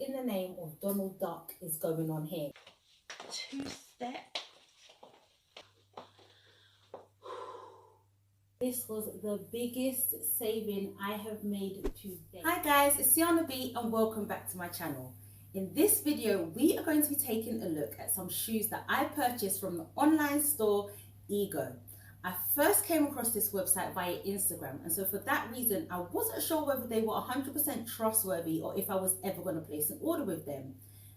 in the name of Donald Duck is going on here? Two-step. This was the biggest saving I have made to date. Hi guys, it's Siana and welcome back to my channel. In this video, we are going to be taking a look at some shoes that I purchased from the online store Ego. I first came across this website via Instagram, and so for that reason, I wasn't sure whether they were 100% trustworthy or if I was ever going to place an order with them.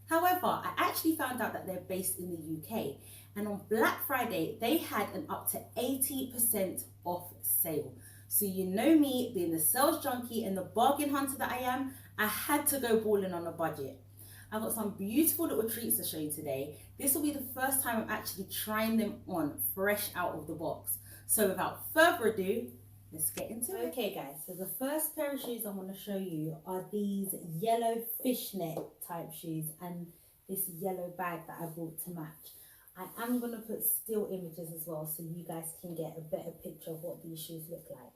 However, I actually found out that they're based in the UK, and on Black Friday, they had an up to 80% off sale. So you know me, being the sales junkie and the bargain hunter that I am, I had to go balling on a budget. I've got some beautiful little treats to show you today. This will be the first time I'm actually trying them on fresh out of the box. So without further ado, let's get into it. Okay guys, so the first pair of shoes I want to show you are these yellow fishnet type shoes and this yellow bag that I bought to match. I am going to put still images as well so you guys can get a better picture of what these shoes look like.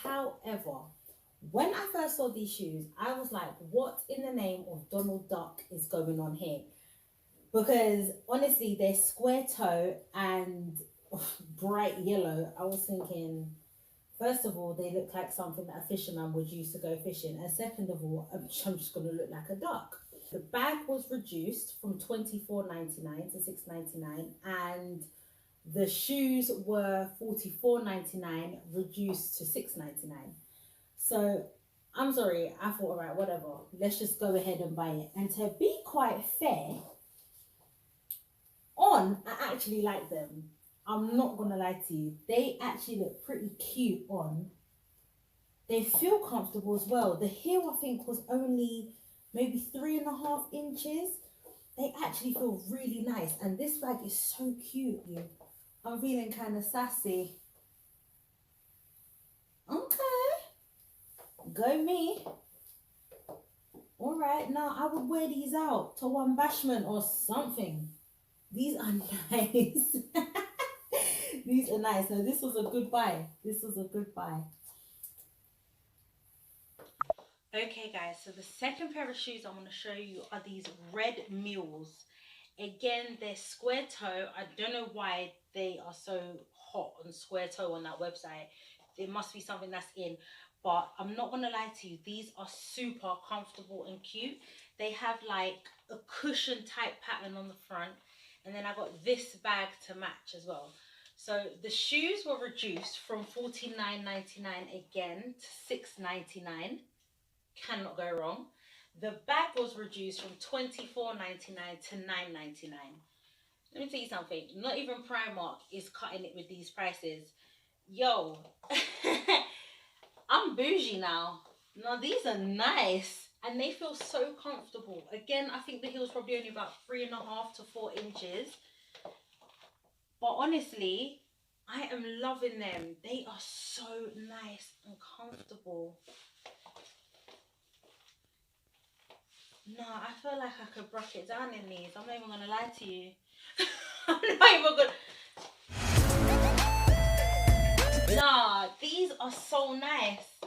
However, when I first saw these shoes, I was like, what in the name of Donald Duck is going on here? Because honestly, they're square toe and bright yellow. I was thinking, first of all, they look like something that a fisherman would use to go fishing. And second of all, I'm just going to look like a duck. The bag was reduced from $24.99 to $6.99, and the shoes were $44.99 reduced to $6.99. So I'm sorry, I thought, all right, whatever, let's just go ahead and buy it. And to be quite fair, I actually like them. I'm not gonna lie to you, they actually look pretty cute on. They feel comfortable as well. The heel I think was only maybe 3.5 inches. They actually feel really nice, and this bag is so cute. I'm feeling kind of sassy. Okay. Go me. All right, now I would wear these out to one bashment or something. These are nice. These are nice. Now this was a good buy. This was a good buy. Okay guys, so the second pair of shoes I want to show you are these red mules. Again, they're square toe. I don't know why they are so hot on square toe on that website. There must be something that's in. But I'm not going to lie to you, these are super comfortable and cute. They have like a cushion type pattern on the front. And then I got this bag to match as well. So the shoes were reduced from $49.99 again to $6.99. Cannot go wrong. The bag was reduced from $24.99 to $9.99. Let me tell you something. Not even Primark is cutting it with these prices. Yo. I'm bougie now. Now these are nice and they feel so comfortable. Again, I think the heel's probably only about 3.5 to 4 inches. But honestly, I am loving them. They are so nice and comfortable. No, I feel like I could brush it down in these. I'm not even gonna lie to you. I'm not even gonna. Nah, these are so nice.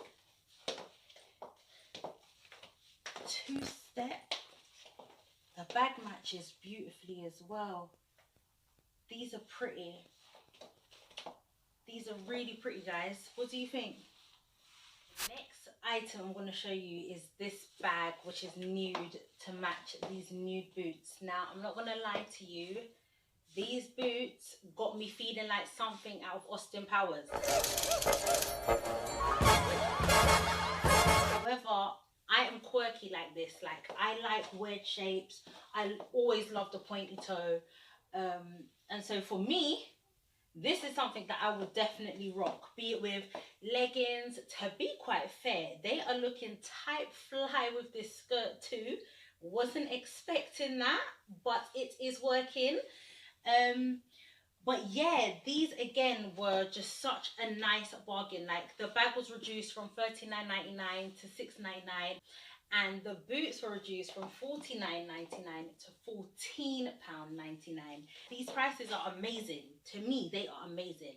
Two-step. The bag matches beautifully as well. These are pretty. These are really pretty, guys. What do you think? Next item I'm going to show you is this bag, which is nude, to match these nude boots. Now, I'm not going to lie to you. These boots got me feeling like something out of Austin Powers. However, I am quirky like this. Like, I like weird shapes. I always love the pointy toe. And so for me, this is something that I would definitely rock. Be it with leggings. To be quite fair, they are looking type fly with this skirt too. Wasn't expecting that, but it is working. But yeah, these again were just such a nice bargain. Like the bag was reduced from $39.99 to $6.99, and the boots were reduced from $49.99 to £14.99. These prices are amazing. To me, they are amazing.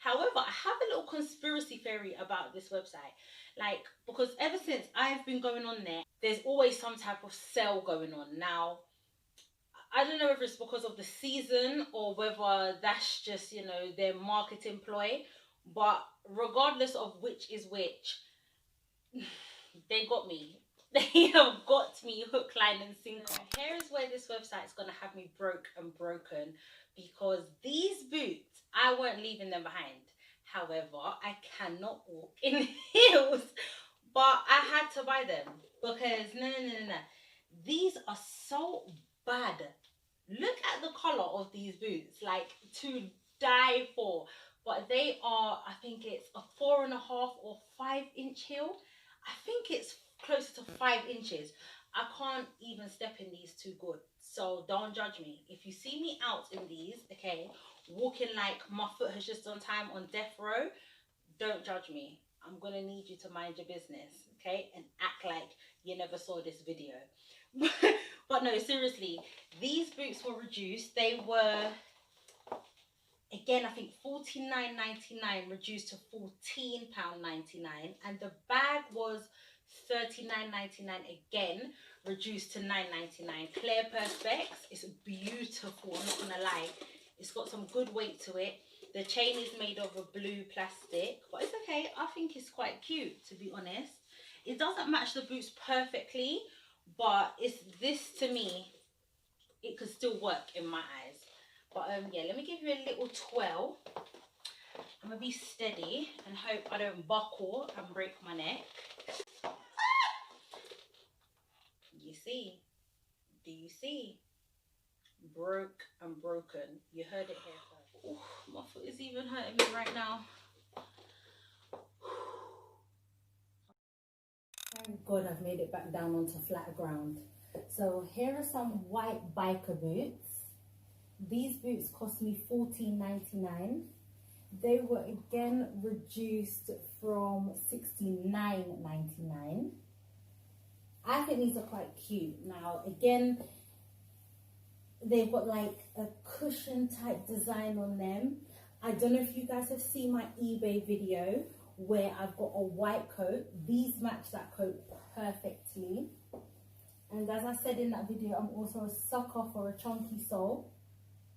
However, I have a little conspiracy theory about this website. Like, because ever since I've been going on there, there's always some type of sale going on. Now, I don't know if it's because of the season or whether that's just, you know, their marketing ploy. But regardless of which is which, they got me. They have got me hook, line and sinker. Here is where this website is going to have me broke and broken, because these boots, I weren't leaving them behind. However, I cannot walk in heels, but I had to buy them because no. These are so bad. Look at the color of these boots, like to die for. But they are, I think it's a 4.5 or 5-inch heel. I think it's close to 5 inches. I can't even step in these too good, so don't judge me. If you see me out in these, okay, walking like my foot has just done time on death row, don't judge me. I'm gonna need you to mind your business, okay, and act like you never saw this video. But no, seriously, these boots were reduced. They were, again, I think £49.99 reduced to £14.99, and the bag was £39.99 again, reduced to £9.99. Clear perspex. It's beautiful, I'm not gonna lie. It's got some good weight to it. The chain is made of a blue plastic, but it's okay. I think it's quite cute, to be honest. It doesn't match the boots perfectly, but it's this, to me, it could still work in my eyes. But yeah, let me give you a little twirl. I'm gonna be steady and hope I don't buckle and break my neck. You see? Do you see? Broke and broken. You heard it here first. Ooh, my foot is even hurting me right now. Thank God I've made it back down onto flat ground. So here are some white biker boots. These boots cost me $14.99. They were again reduced from $69.99. I think these are quite cute. Now again, they've got like a cushion type design on them. I don't know if you guys have seen my eBay video where I've got a white coat. These match that coat perfectly. And as I said in that video, I'm also a sucker for a chunky sole.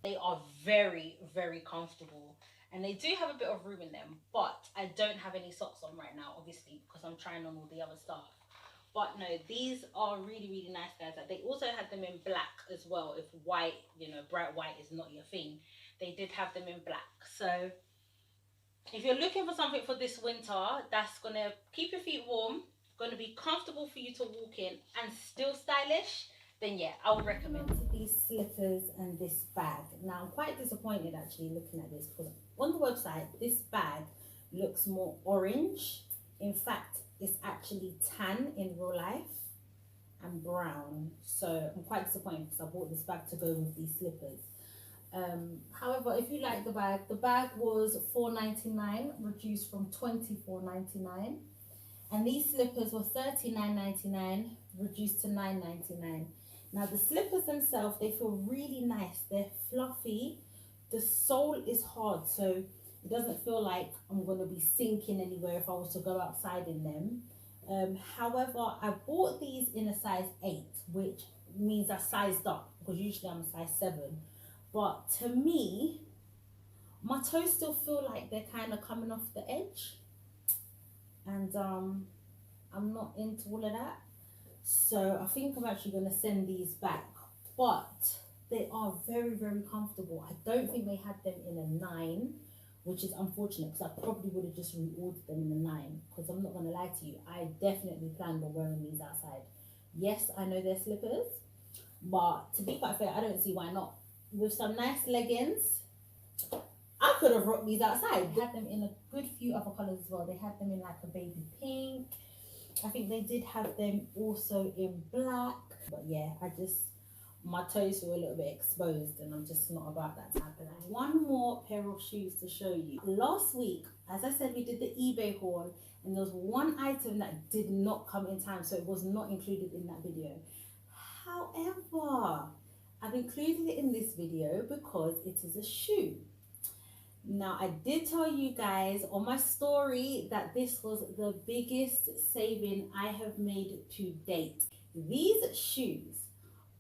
They are very, very comfortable, and they do have a bit of room in them, but I don't have any socks on right now, obviously, because I'm trying on all the other stuff. But no, these are really, really nice, guys. Like, they also had them in black as well. If white, you know, bright white is not your thing, they did have them in black. So if you're looking for something for this winter that's gonna keep your feet warm, gonna be comfortable for you to walk in, and still stylish, then yeah, I would recommend these slippers and this bag. Now I'm quite disappointed actually looking at this, because on the website this bag looks more orange. In fact, it's actually tan in real life and brown. So I'm quite disappointed because I bought this bag to go with these slippers. However, if you like the bag was $4.99, reduced from $24.99, and these slippers were $39.99, reduced to $9.99. Now the slippers themselves, they feel really nice. They're fluffy. The sole is hard, so it doesn't feel like I'm going to be sinking anywhere if I was to go outside in them. However, I bought these in a size 8, which means I sized up, because usually I'm a size 7. But to me, my toes still feel like they're kind of coming off the edge. And I'm not into all of that. So I think I'm actually going to send these back. But they are very, very comfortable. I don't think they had them in a 9, which is unfortunate, because I probably would have just reordered them in a 9. Because I'm not going to lie to you, I definitely planned on wearing these outside. Yes, I know they're slippers, but to be quite fair, I don't see why not. With some nice leggings, I could have rocked these outside. They had them in a good few other colours as well. They had them in like a baby pink. I think they did have them also in black. But yeah, my toes were a little bit exposed, and I'm just not about that type of thing. One more pair of shoes to show you. Last week, as I said, we did the eBay haul, and there was one item that did not come in time, so it was not included in that video. However, I've included it in this video because it is a shoe. Now, I did tell you guys on my story that this was the biggest saving I have made to date. These shoes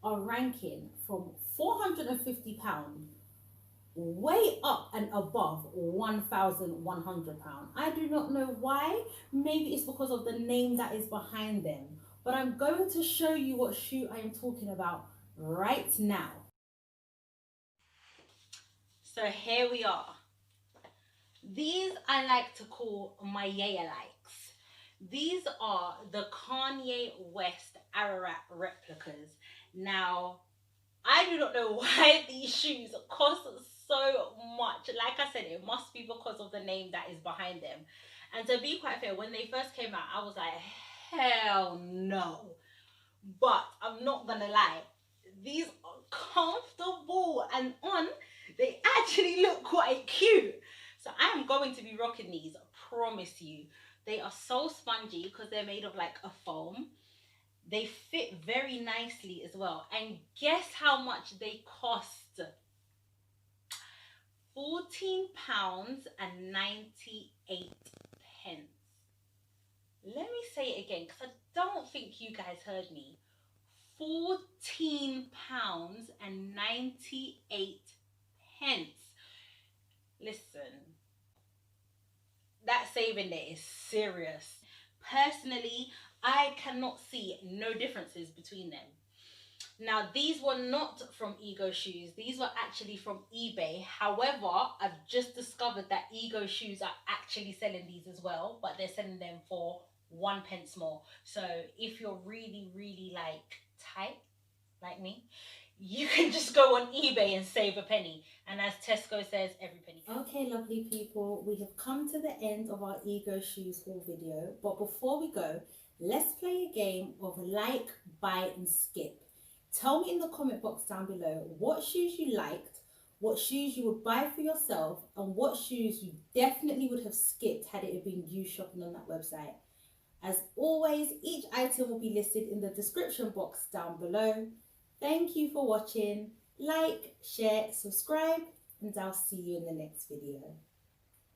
are ranking from £450 way up and above £1,100. I do not know why. Maybe it's because of the name that is behind them. But I'm going to show you what shoe I am talking about right now. So here we are. These I like to call my YAAASSSS. These are the Kanye West Ararat replicas. Now, I do not know why these shoes cost so much. Like I said, it must be because of the name that is behind them. And to be quite fair, when they first came out, I was like, hell no. But I'm not gonna lie, these are comfortable and on, they actually look quite cute. So I am going to be rocking these, I promise you. They are so spongy because they're made of like a foam. They fit very nicely as well. And guess how much they cost? £14.98. Let me say it again because I don't think you guys heard me. £14.98. Listen, that saving there is serious. Personally, I cannot see no differences between them. Now, these were not from Ego Shoes. These were actually from eBay. However, I've just discovered that Ego Shoes are actually selling these as well, but they're selling them for 1p more. So if you're really, really like tight, like me, you can just go on eBay and save a penny. And as Tesco says, every penny. Okay, lovely people, we have come to the end of our Ego Shoes haul video. But before we go, let's play a game of like, buy and skip. Tell me in the comment box down below what shoes you liked, what shoes you would buy for yourself, and what shoes you definitely would have skipped had it been you shopping on that website. As always, each item will be listed in the description box down below. Thank you for watching. Like, share, subscribe, and I'll see you in the next video.